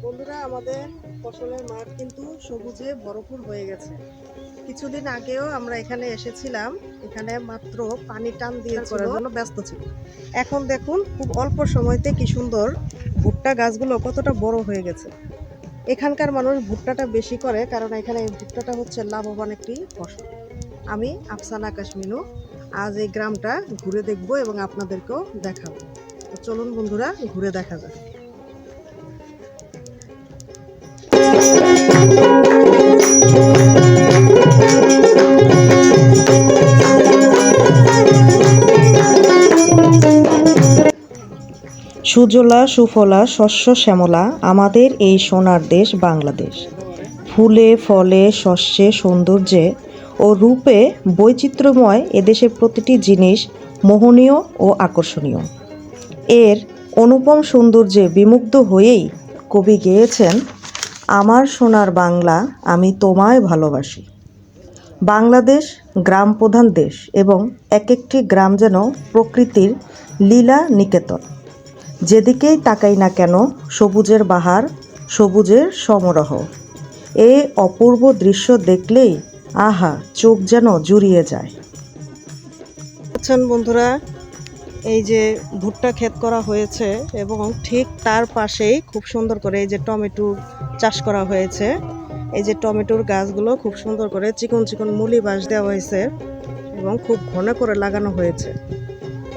বন্ধুরা, আমাদের ফসলের মাঠ কিন্তু সবুজে ভরপুর হয়ে গেছে। কিছুদিন আগেও আমরা এখানে এসেছিলাম, এখানে মাত্র পানি টান দিয়ে করার জন্য ব্যস্ত ছিল। এখন দেখুন খুব অল্প সময়তে কি সুন্দর ভুট্টা গাছগুলো কতটা বড় হয়ে গেছে। এখানকার মানুষ ভুট্টাটা বেশি করে, কারণ এখানে এই ভুট্টাটা হচ্ছে লাভবান একটি ফসল। আমি আফসানা আকাশ মিনু আজ এই গ্রামটা ঘুরে দেখব এবং আপনাদেরকেও দেখাবো। তো চলুন বন্ধুরা, ঘুরে দেখা যাক। সুজলা সুফলা শস্য শ্যামলা আমাদের এই সোনার দেশ বাংলাদেশ। ফুলে ফলে শস্যে সৌন্দর্যে ও রূপে বৈচিত্র্যময় এদেশের প্রতিটি জিনিস মোহনীয় ও আকর্ষণীয়। এর অনুপম সৌন্দর্যে বিমুগ্ধ হয়েই কবি গেয়েছেন, আমার সোনার বাংলা আমি তোমায় ভালোবাসি। বাংলাদেশ গ্রাম প্রধান দেশ এবং এক একটি গ্রাম যেন প্রকৃতির লীলা নিকেতন। যেদিকেই তাকাই না কেন সবুজের বাহার, সবুজের সমারোহ। এই অপূর্ব দৃশ্য দেখলেই আহা, চোখ যেন জুড়িয়ে যায়। আচ্ছা বন্ধুরা, এই যে ভুট্টা ক্ষেত করা হয়েছে এবং ঠিক তার পাশেই খুব সুন্দর করে এই যে টমেটো চাষ করা হয়েছে। এই যে টমেটোর গাছগুলো খুব সুন্দর করে চিকন চিকন মুলি বাঁশ দেওয়া হয়েছে এবং খুব ঘন করে লাগানো হয়েছে।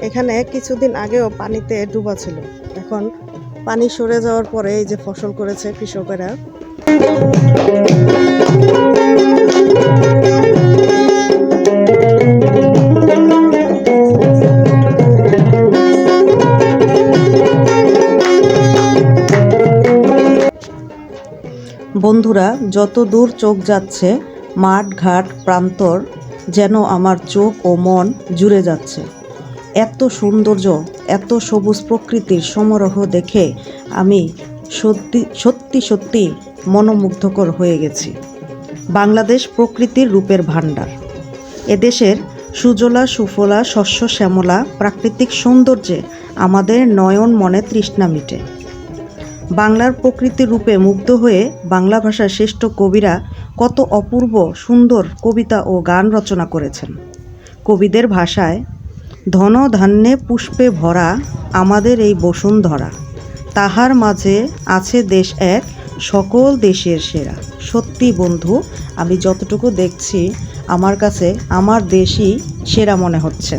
এখানে কিছুদিন আগেও পানিতে ডুবা ছিল, এখন পানি সরে যাওয়ার পরে এই যে ফসল করেছে কৃষকেরা। বন্ধুরা, যত দূর চোখ যাচ্ছে মাঠ ঘাট প্রান্তর যেন আমার চোখ ও মন জুড়ে যাচ্ছে। এত সৌন্দর্য, এত সবুজ প্রকৃতির সমারোহ দেখে আমি সত্যি সত্যি মনোমুগ্ধকর হয়ে গেছি। বাংলাদেশ প্রকৃতির রূপের ভাণ্ডার। এদেশের সুজলা সুফলা শস্য শ্যামলা প্রাকৃতিক সৌন্দর্যে আমাদের নয়ন মনে তৃষ্ণা মিটে। বাংলার প্রকৃতির রূপে মুগ্ধ হয়ে বাংলা ভাষার শ্রেষ্ঠ কবিরা কত অপূর্ব সুন্দর কবিতা ও গান রচনা করেছেন। কবিদের ভাষায়, ধন ধান্যে পুষ্পে ভরা আমাদের এই বসুন্ধরা, তাহার মাঝে আছে দেশ এক সকল দেশের সেরা। সত্যি বন্ধু, আমি যতটুকু দেখছি আমার কাছে আমার দেশই সেরা মনে হচ্ছে।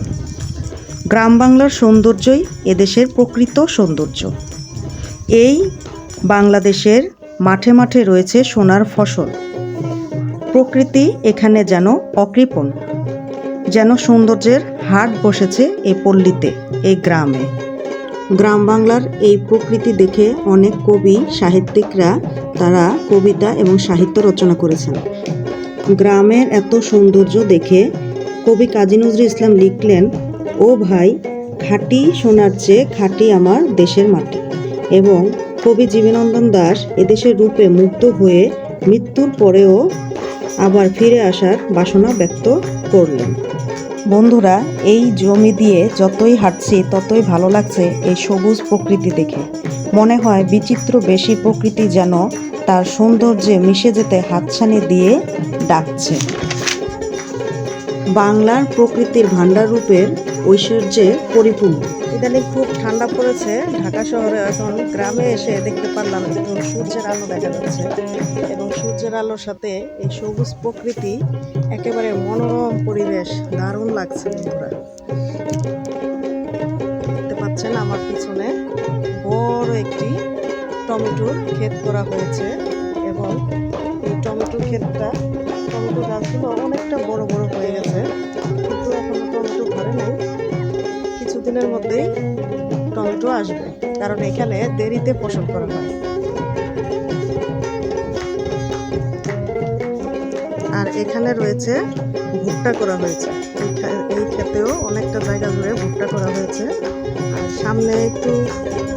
গ্রাম বাংলার সৌন্দর্যই এদেশের প্রকৃত সৌন্দর্য। এই বাংলাদেশের মাঠে মাঠে রয়েছে সোনার ফসল। প্রকৃতি এখানে যেন অকৃপণ, যেন সৌন্দর্যের হাট বসেছে এই পল্লীতে, এই গ্রামে। গ্রাম বাংলার এই প্রকৃতি দেখে অনেক কবি সাহিত্যিকরা তারা কবিতা এবং সাহিত্য রচনা করেছেন। গ্রামের এত সৌন্দর্য দেখে কবি কাজী নজরুল ইসলাম লিখলেন, ও ভাই, খাঁটি সোনার চেয়ে খাঁটি আমার দেশের মাটি। এবং কবি জীবনানন্দ দাশ এদেশের রূপে মুগ্ধ হয়ে মৃত্যুর পরেও আবার ফিরে আসার বাসনা ব্যক্ত করলেন। বন্ধুরা, এই জমি দিয়ে যতই হাঁটছি ততই ভালো লাগছে এই সবুজ প্রকৃতি দেখে। মনে হয় বিচিত্র বেশি প্রকৃতি যেন তার সৌন্দর্যে মিশে যেতে হাতছানি দিয়ে ডাকছে। বাংলার প্রকৃতির ভাণ্ডার রূপের ঐশ্বর্যে পরিপূর্ণ। ইদানিং খুব ঠান্ডা পড়েছে ঢাকা শহরে, এখন গ্রামে এসে দেখতে পারলাম এখন সূর্যের আলো দেখা যাচ্ছে এবং সূর্যের আলোর সাথে এই সবুজ প্রকৃতি একেবারে মনোরম পরিবেশ, দারুণ লাগছে। বন্ধুরা, দেখতে পাচ্ছেন আমার পিছনে বড় একটি টমেটোর ক্ষেত করা হয়েছে এবং এই টমেটোর ক্ষেতটা, টমেটো গাছগুলো অনেকটা বড় বড় হয়ে গেছে, কিন্তু এখনো টমেটো ধরে নাই। কিছুদিনের মধ্যেই টমেটো আসবে, কারণ এখানে দেরিতে ফসল করা হয়। আর এখানে রয়েছে ভুট্টা করা হয়েছে, এই ক্ষেতেও অনেকটা জায়গা জুড়ে ভুট্টা করা হয়েছে। আর সামনে একটু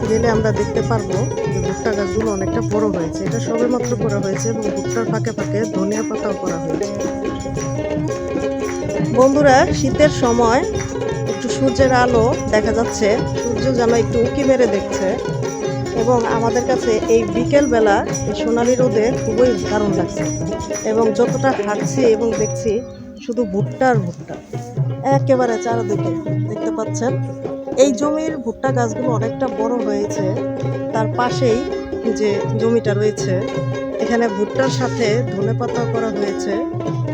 গেলে আমরা দেখতে পারবো যে ভুট্টা গাছগুলো অনেকটা বড় হয়েছে। এটা সবেমাত্র করা হয়েছে এবং ভুট্টার ফাঁকে ফাঁকে ধনিয়া পাতাও করা হয়েছে। বন্ধুরা, শীতের সময় একটু সূর্যের আলো দেখা যাচ্ছে, সূর্য যেন একটু উঁকি মেরে দেখছে। এবং আমাদের কাছে এই বিকেলবেলা এই সোনালি রোদে খুবই দারুণ লাগছে। এবং যতটা হাঁটছি এবং দেখছি শুধু ভুট্টা আর ভুট্টা একেবারে চারদিকে দেখতে পাচ্ছেন। এই জমির ভুট্টা গাছগুলো অনেকটা বড় হয়েছে। তার পাশেই যে জমিটা রয়েছে এখানে ভুট্টার সাথে ধনেপাতাও করা হয়েছে।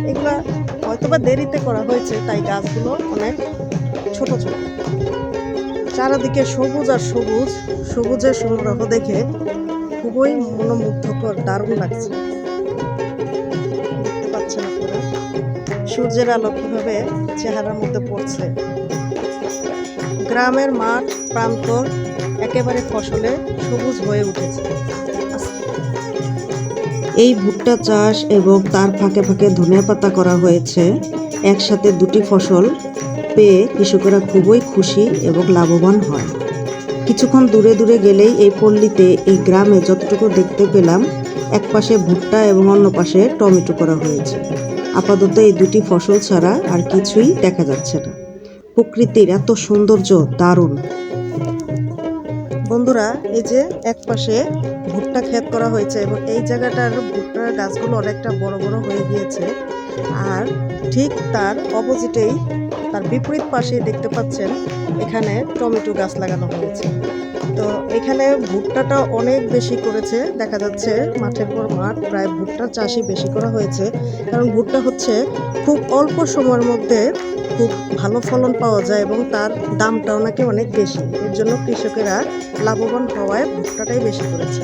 এগুলা হয়তোবা দেরিতে করা হয়েছে, তাই গাছগুলো অনেক ছোট ছোট। চারিদিকে সবুজ আর সবুজ, সবুজের সমারোহ দেখে খুবই মনোমুগ্ধকর, দারুণ লাগছে। দেখতে পাচ্ছেন আপনারা সূর্যের আলো কিভাবে চেহারার মধ্যে পড়ছে। গ্রামের মাঠ প্রান্তর একেবারে ফসলে সবুজ হয়ে উঠেছে। এই ভুট্টা চাষ এবং তার ফাঁকে ফাঁকে ধনেপাতা করা হয়েছে। একসাথে দুটি ফসল পেয়ে কৃষকেরা খুবই খুশি এবং লাভবান হয়। কিছুক্ষণ দূরে দূরে গেলেই এই পল্লীতে, এই গ্রামে যতটুকু দেখতে পেলাম, এক পাশে ভুট্টা এবং অন্য পাশে টমেটো করা হয়েছে। আপাতত এই দুটি ফসল ছাড়া আর কিছুই দেখা যাচ্ছে না। প্রকৃতির এত সৌন্দর্য দারুণ। বন্ধুরা, এই যে এক পাশে ভুট্টা ক্ষেত করা হয়েছে এবং এই জায়গাটার ভুট্টার গাছগুলো অনেকটা বড় বড় হয়ে গিয়েছে। আর ঠিক তার অপোজিটেই, তার বিপরীত পাশে দেখতে পাচ্ছেন এখানে টমেটো গাছ লাগানো হয়েছে। তো এখানে ভুট্টাটা অনেক বেশি করেছে, দেখা যাচ্ছে মাঠের পর মাঠ, প্রায় ভুট্টার চাষই বেশি করা হয়েছে। কারণ ভুট্টা হচ্ছে খুব অল্প সময়ের মধ্যে খুব ভালো ফলন পাওয়া যায় এবং তার দামটাও নাকি অনেক বেশি। এর জন্য কৃষকেরা লাভবান হওয়ায় ভুট্টাটাই বেশি করেছে।